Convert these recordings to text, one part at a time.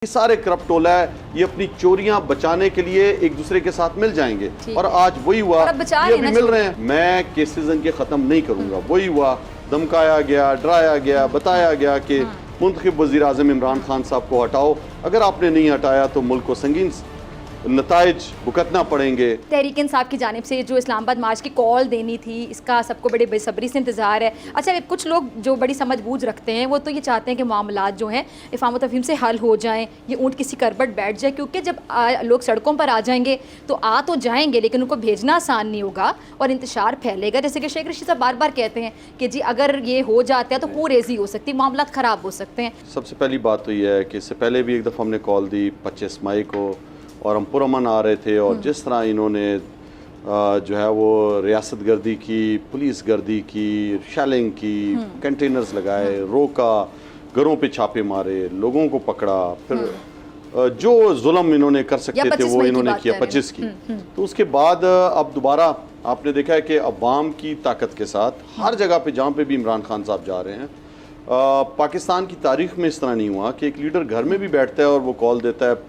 ये सारे करप्ट टोला है, ये अपनी चोरियां बचाने के लिए एक दूसरे के साथ मिल जाएंगे और आज वही हुआ। ये भी मिल रहे हैं। मैं केसेस इनके खत्म नहीं करूंगा। वही हुआ, धमकाया गया, डराया गया, बताया गया कि मुंतखब वज़ीर आज़म इमरान खान साहब को हटाओ। अगर आपने नहीं हटाया तो मुल्क को संगीन नताइज भुगतना पड़ेंगे। तहरीक इंसाफ की जानिब से जो इस्लामाबाद मार्च की कॉल देनी थी, इसका सबको बड़े बेसब्री से इंतजार है। अच्छा, कुछ लोग जो बड़ी समझ बूझ रखते हैं वो तो ये चाहते हैं कि मामलात जो हैं इफ़ाम व तफ़हीम से हल हो जाएं, ये ऊँट किसी करबट बैठ जाए, क्योंकि जब लोग सड़कों पर आ जाएंगे तो आ तो जाएंगे लेकिन उनको भेजना आसान नहीं होगा और इंतशार फैलेगा। जैसे कि शेख रशीद साहब बार बार कहते हैं कि जी अगर ये हो जाता है तो पूरेजी हो सकती है, मामलात ख़राब हो सकते हैं। सबसे पहली बात तो ये है कि इससे पहले भी एक दफ़ा हमने कॉल दी 25 मई को और हम पुरअमन आ रहे थे और जिस तरह इन्होंने जो है वो रियासत गर्दी की, पुलिस गर्दी की, शेलिंग की, कंटेनर्स लगाए, रोका, घरों पे छापे मारे, लोगों को पकड़ा, फिर जो जुल्म इन्होंने कर सकते थे वो इन्होंने किया 25 की। तो उसके बाद अब दोबारा आपने देखा है कि अवाम की ताकत के साथ हर जगह पे जहाँ पे भी इमरान खान साहब जा रहे हैं, पाकिस्तान की तारीख में इस तरह नहीं हुआ कि एक लीडर घर में भी बैठता है और वो कॉल देता है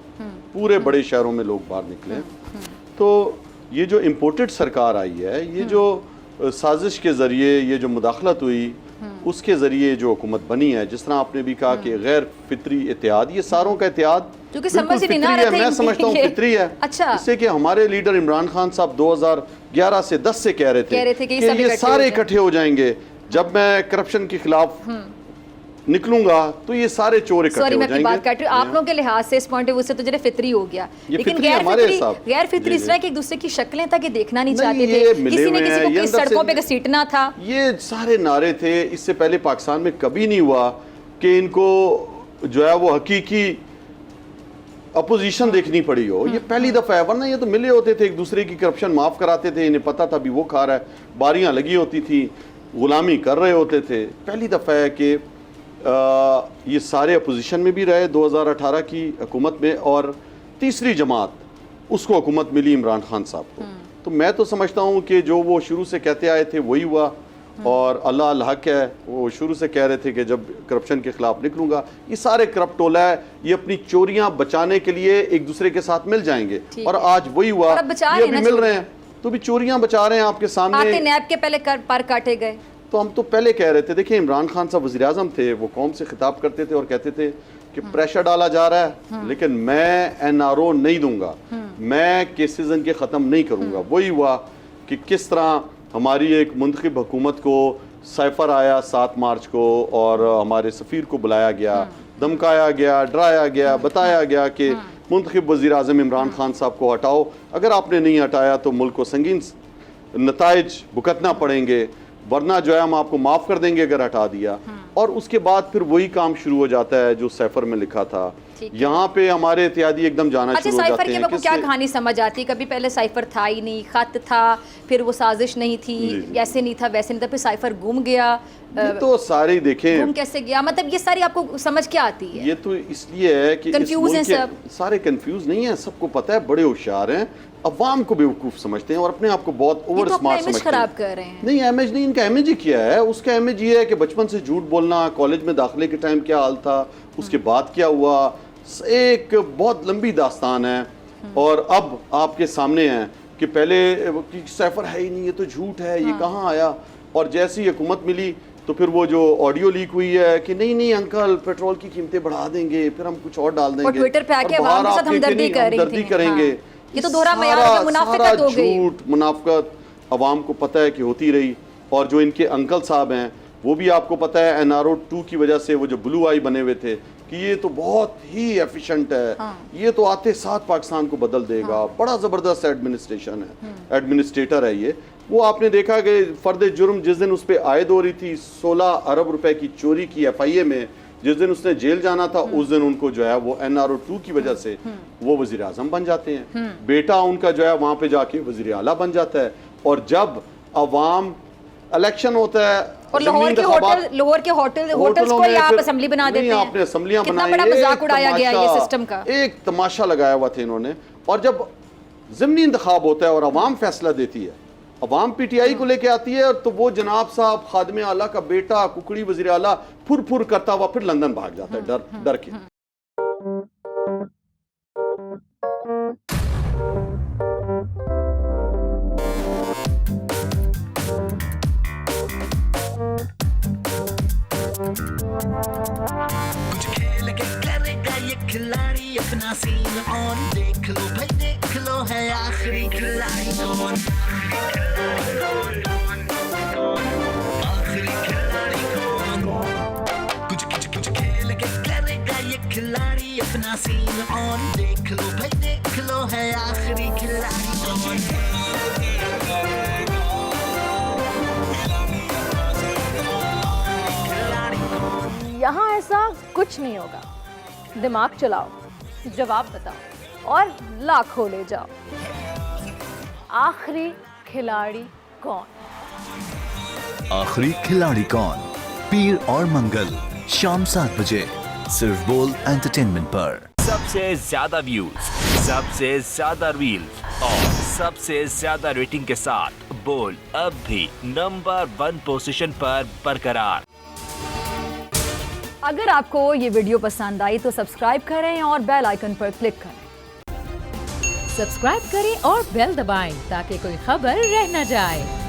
पूरे बड़े शहरों में लोग बाहर निकले। तो ये जो इम्पोर्टेड सरकार आई है, ये जो साजिश के ज़रिए ये जो मुदाखलत हुई उसके ज़रिए जो हुकूमत बनी है, जिस तरह आपने भी कहा कि गैर फितरी इत्तेहाद, ये सारों का इत्तेहाद समझ नहीं आ रहा, मैं समझता हूँ फितरी है। अच्छा, इससे कि हमारे लीडर इमरान खान साहब 2011 से 10 से कह रहे थे कि ये सारे इकट्ठे हो जाएंगे, जब मैं करप्शन के खिलाफ निकलूंगा तो ये सारे चोर इकट्ठे हो जाएंगे। मैं बात कर रही हूं, आप लोगों के लिहाज से इस पॉइंट ऑफ व्यू से तो जरा फितरी हो गया, लेकिन गैर फितरी इस तरह की एक दूसरे की शक्लें तक देखना नहीं चाहते थे, किसी ने किसी को सड़कों पे घसीटना था, ये सारे नारे थे। इससे पहले पाकिस्तान में कभी नहीं हुआ कि इनको जो है वो हकीकी अपोजिशन देखनी पड़ी हो। ये पहली दफा है, वरना ये तो मिले होते थे, एक दूसरे की करप्शन माफ कराते थे, इन्हें पता था भी वो खा रहा है, बारियां लगी होती थी, गुलामी कर रहे होते थे। पहली दफा है कि ये सारे अपोजिशन में भी रहे 2018 की हुकूमत में, और तीसरी जमात उसको हुकूमत मिली इमरान खान साहब को। तो मैं तो समझता हूँ कि जो वो शुरू से कहते आए थे वही हुआ, और अल्लाह अल हक है, वो शुरू से कह रहे थे कि जब करप्शन के खिलाफ निकलूंगा। ये सारे करप्ट टोला है, ये अपनी चोरियां बचाने के लिए एक दूसरे के साथ मिल जाएंगे और आज वही हुआ। ये भी मिल रहे हैं तो भी चोरियां बचा रहे हैं आपके सामने। नैब के पहले पर काटे गए तो हम तो पहले कह रहे थे, देखिए इमरान खान साहब वज़ीर आज़म थे, वो कौम से खिताब करते थे और कहते थे कि प्रेशर डाला जा रहा है लेकिन मैं NRO नहीं दूंगा, मैं केसेस इनके ख़त्म नहीं करूंगा। वही हुआ कि किस तरह हमारी एक मुंतखब हुकूमत को साइफर आया 7 मार्च को और हमारे सफ़ीर को बुलाया गया, धमकाया गया, डराया गया, बताया गया कि मुंतखब वज़ीर आज़म इमरान खान साहब को हटाओ। अगर आपने नहीं हटाया तो मुल्क को संगीन नताइज भुगतना पड़ेंगे, वरना जो है हम आपको माफ कर देंगे अगर हटा दिया। और उसके बाद फिर वही काम शुरू हो जाता है जो सैफर में लिखा था। यहाँ पे हमारे इत्यादी एकदम जाना शुरू हो जाते हैं। क्या कहानी समझ आती, कभी पहले साइफर था ही नहीं, खत था, फिर वो साजिश नहीं थी, ऐसे नहीं था वैसे नहीं था, फिर साइफर गुम गया। तो सारे देखें गुम कैसे गया, मतलब ये सारी आपको समझ क्या आती है? ये तो इसलिए है कि कंफ्यूज हैं सब, सारे कंफ्यूज नहीं है, सबको पता है, बड़े होशियार हैं, अवाम को बेवकूफ समझते हैं और अपने आप को बहुत ओवर स्मार्ट समझते हैं। खराब कर रहे हैं। नहीं, इमेज नहीं, इनका इमेज ही क्या है, उसका इमेज ये है कि बचपन से झूठ बोलना, कॉलेज में दाखिले के टाइम क्या हाल था, उसके बाद क्या हुआ, एक बहुत लंबी दास्तान है। और अब आपके सामने है कि पहले सैफर है ही नहीं, ये तो झूठ है, ये कहाँ आया। और जैसी हुकूमत मिली तो फिर वो जो ऑडियो लीक हुई है कि नहीं नहीं अंकल पेट्रोल की कीमतें बढ़ा देंगे, फिर हम कुछ और डाल देंगे, ट्विटर पे आके अवाम के साथ हमदर्दी करेंगे। ये तो दोहरा मयार मुनाफिकत हो गई। झूठ मुनाफिकत अवाम को पता है कि होती रही। और जो इनके अंकल साहब हैं वो भी आपको पता है NRO 2 की वजह से वो जो ब्लू आई बने हुए थे कि ये तो बहुत ही एफिशिएंट है, ये तो आते साथ पाकिस्तान को बदल देगा, बड़ा ज़बरदस्त एडमिनिस्ट्रेशन है, एडमिनिस्ट्रेटर है ये। वो आपने देखा कि फर्द जुर्म जिस दिन उस पर आयद हो रही थी 16 अरब रुपए की चोरी की FIA में, जिस दिन उसने जेल जाना था उस दिन उनको जो है वो NRO 2 की वजह से वो वज़ीर आज़म बन जाते हैं। बेटा उनका जो है वहाँ पे जाके वज़ीर आला बन जाता है। और जब अवाम इलेक्शन होता है और लाहौर के होटल्स को आप असेंबली बना देते हैं, आपने असेंबलियां बनाई, बड़ा मजाक उड़ाया गया ये सिस्टम का, एक तमाशा लगाया हुआ था इन्होंने। और जब ज़िमनी इंतखाब होता है और अवाम फैसला देती है, अवाम PTI को लेके आती है, तो वो जनाब साहब खादिम आला का बेटा कुकड़ी वज़ीर आला फुर फुर करता हुआ फिर लंदन भाग जाता है डर के। कुछ खेल के करेगा ये खिलाड़ी अपना सीन ऑन, देख लो भाई देख लो है आखिरी खिलाड़ी कौन, आखिरी खिलाड़ी कौन। कुछ कुछ कुछ खेल के करेगा ये खिलाड़ी अपना सीन ऑन, देख लो भाई देख लो है आखिरी खिलाड़ी कौन। यहाँ ऐसा कुछ नहीं होगा, दिमाग चलाओ, जवाब बताओ और लाखों ले जाओ। आखिरी खिलाड़ी कौन? आखिरी खिलाड़ी कौन, पीर और मंगल शाम 7 बजे सिर्फ बोल एंटरटेनमेंट पर। सबसे ज्यादा व्यूज, सबसे ज्यादा रील्स और सबसे ज्यादा रेटिंग के साथ बोल अब भी नंबर 1 पोजीशन पर बरकरार। अगर आपको ये वीडियो पसंद आई तो सब्सक्राइब करें और बेल आइकन पर क्लिक करें। सब्सक्राइब करें और बेल दबाएं ताकि कोई खबर रह न जाए।